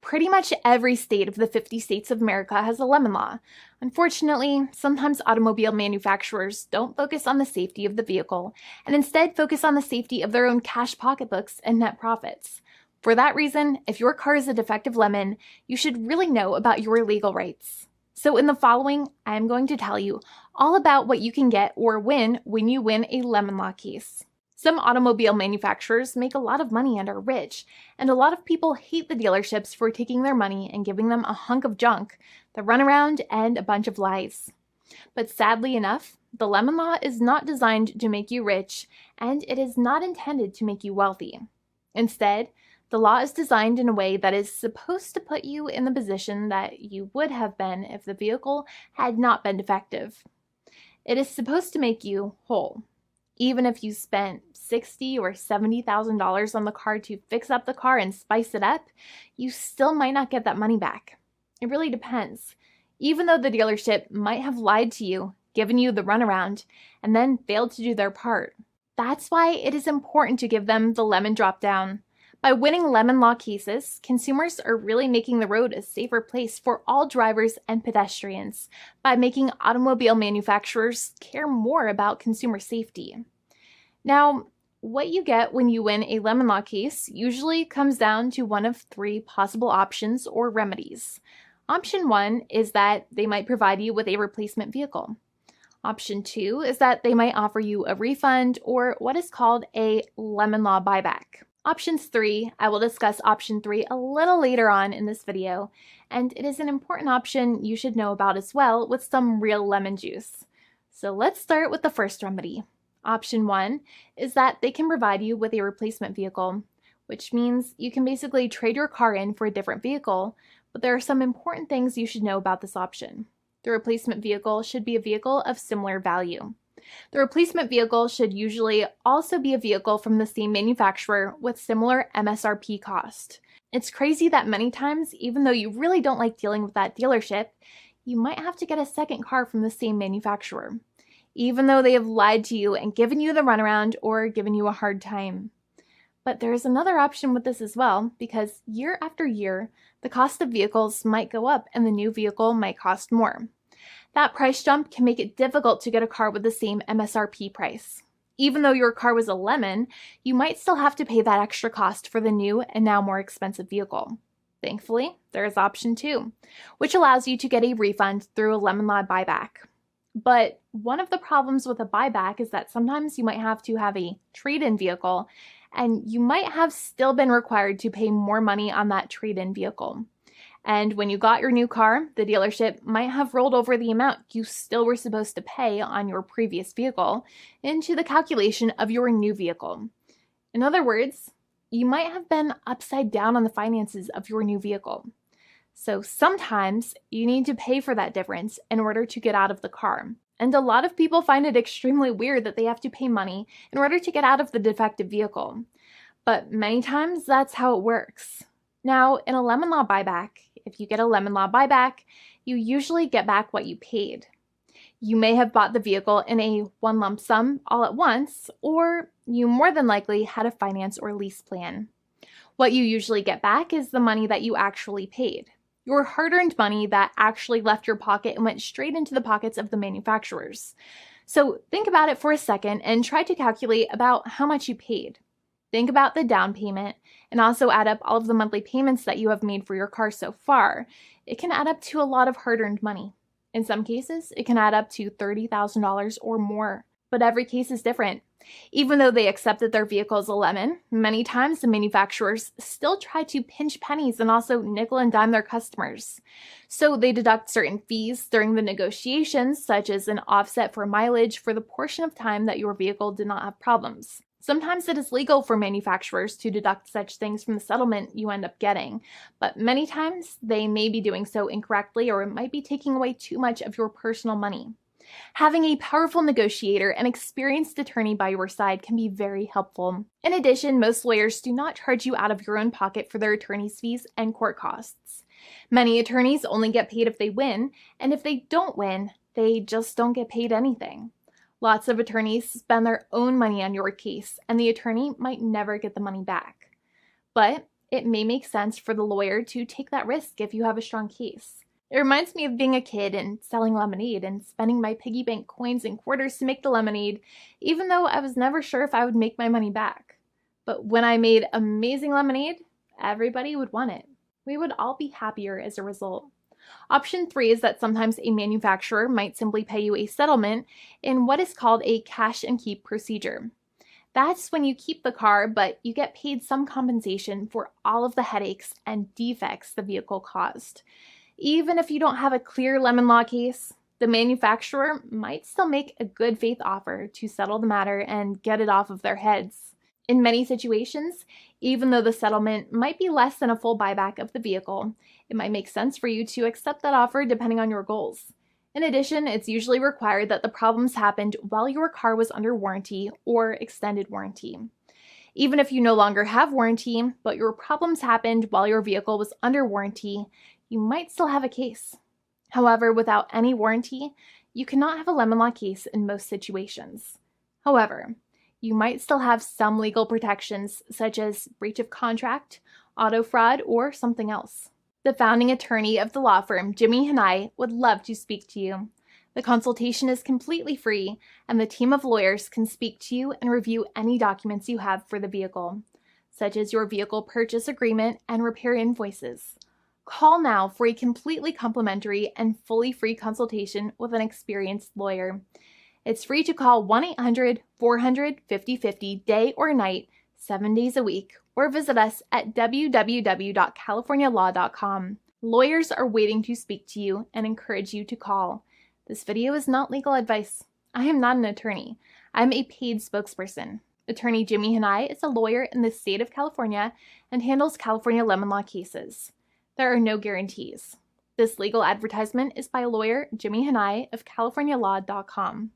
Pretty much every state of the 50 states of America has a lemon law. Unfortunately, sometimes automobile manufacturers don't focus on the safety of the vehicle and instead focus on the safety of their own cash pocketbooks and net profits. For that reason, if your car is a defective lemon, you should really know about your legal rights. So in the following, I am going to tell you all about what you can get or win when you win a lemon law case. Some automobile manufacturers make a lot of money and are rich, and a lot of people hate the dealerships for taking their money and giving them a hunk of junk, the runaround, and a bunch of lies. But sadly enough, the lemon law is not designed to make you rich, and it is not intended to make you wealthy. Instead, the law is designed in a way that is supposed to put you in the position that you would have been if the vehicle had not been defective. It is supposed to make you whole. Even if you spent $60,000 or $70,000 on the car to fix up the car and spice it up, you still might not get that money back. It really depends. Even though the dealership might have lied to you, given you the runaround, and then failed to do their part. That's why it is important to give them the lemon drop down. By winning lemon law cases, consumers are really making the road a safer place for all drivers and pedestrians by making automobile manufacturers care more about consumer safety. Now, what you get when you win a lemon law case usually comes down to one of three possible options or remedies. Option 1 is that they might provide you with a replacement vehicle. Option 2 is that they might offer you a refund or what is called a lemon law buyback. Options 3, I will discuss option 3 a little later on in this video, and it is an important option you should know about as well with some real lemon juice. So let's start with the first remedy. Option 1 is that they can provide you with a replacement vehicle, which means you can basically trade your car in for a different vehicle, but there are some important things you should know about this option. The replacement vehicle should be a vehicle of similar value. The replacement vehicle should usually also be a vehicle from the same manufacturer with similar MSRP cost. It's crazy that many times, even though you really don't like dealing with that dealership, you might have to get a second car from the same manufacturer, even though they have lied to you and given you the runaround or given you a hard time. But there is another option with this as well, because year after year, the cost of vehicles might go up and the new vehicle might cost more. That price jump can make it difficult to get a car with the same MSRP price. Even though your car was a lemon, you might still have to pay that extra cost for the new and now more expensive vehicle. Thankfully, there is option 2, which allows you to get a refund through a lemon law buyback. But one of the problems with a buyback is that sometimes you might have to have a trade-in vehicle, and you might have still been required to pay more money on that trade-in vehicle. And when you got your new car, the dealership might have rolled over the amount you still were supposed to pay on your previous vehicle into the calculation of your new vehicle. In other words, you might have been upside down on the finances of your new vehicle. So sometimes you need to pay for that difference in order to get out of the car. And a lot of people find it extremely weird that they have to pay money in order to get out of the defective vehicle. But many times that's how it works. Now, in a lemon law buyback, if you get a lemon law buyback, you usually get back what you paid. You may have bought the vehicle in a one lump sum all at once, or you more than likely had a finance or lease plan. What you usually get back is the money that you actually paid. Your hard-earned money that actually left your pocket and went straight into the pockets of the manufacturers. So think about it for a second and try to calculate about how much you paid. Think about the down payment and also add up all of the monthly payments that you have made for your car so far. It can add up to a lot of hard-earned money. In some cases, it can add up to $30,000 or more, but every case is different. Even though they accept that their vehicle is a lemon, many times the manufacturers still try to pinch pennies and also nickel and dime their customers. So they deduct certain fees during the negotiations, such as an offset for mileage for the portion of time that your vehicle did not have problems. Sometimes it is legal for manufacturers to deduct such things from the settlement you end up getting, but many times they may be doing so incorrectly or it might be taking away too much of your personal money. Having a powerful negotiator and experienced attorney by your side can be very helpful. In addition, most lawyers do not charge you out of your own pocket for their attorney's fees and court costs. Many attorneys only get paid if they win, and if they don't win, they just don't get paid anything. Lots of attorneys spend their own money on your case, and the attorney might never get the money back. But it may make sense for the lawyer to take that risk if you have a strong case. It reminds me of being a kid and selling lemonade and spending my piggy bank coins and quarters to make the lemonade, even though I was never sure if I would make my money back. But when I made amazing lemonade, everybody would want it. We would all be happier as a result. Option 3 is that sometimes a manufacturer might simply pay you a settlement in what is called a cash and keep procedure. That's when you keep the car, but you get paid some compensation for all of the headaches and defects the vehicle caused. Even if you don't have a clear lemon law case, the manufacturer might still make a good faith offer to settle the matter and get it off of their heads. In many situations, even though the settlement might be less than a full buyback of the vehicle, it might make sense for you to accept that offer depending on your goals. In addition, it's usually required that the problems happened while your car was under warranty or extended warranty. Even if you no longer have warranty, but your problems happened while your vehicle was under warranty, you might still have a case. However, without any warranty, you cannot have a lemon law case in most situations. However, you might still have some legal protections such as breach of contract, auto fraud, or something else. The founding attorney of the law firm, Jimmy and I, would love to speak to you. The consultation is completely free, and the team of lawyers can speak to you and review any documents you have for the vehicle, such as your vehicle purchase agreement and repair invoices. Call now for a completely complimentary and fully free consultation with an experienced lawyer. It's free to call 1-800-400-5050 day or night, 7 days a week, or visit us at www.californialaw.com. Lawyers are waiting to speak to you and encourage you to call. This video is not legal advice. I am not an attorney. I'm a paid spokesperson. Attorney Jimmy Hanai is a lawyer in the state of California and handles California lemon law cases. There are no guarantees. This legal advertisement is by lawyer Jimmy Hanai of CaliforniaLaw.com.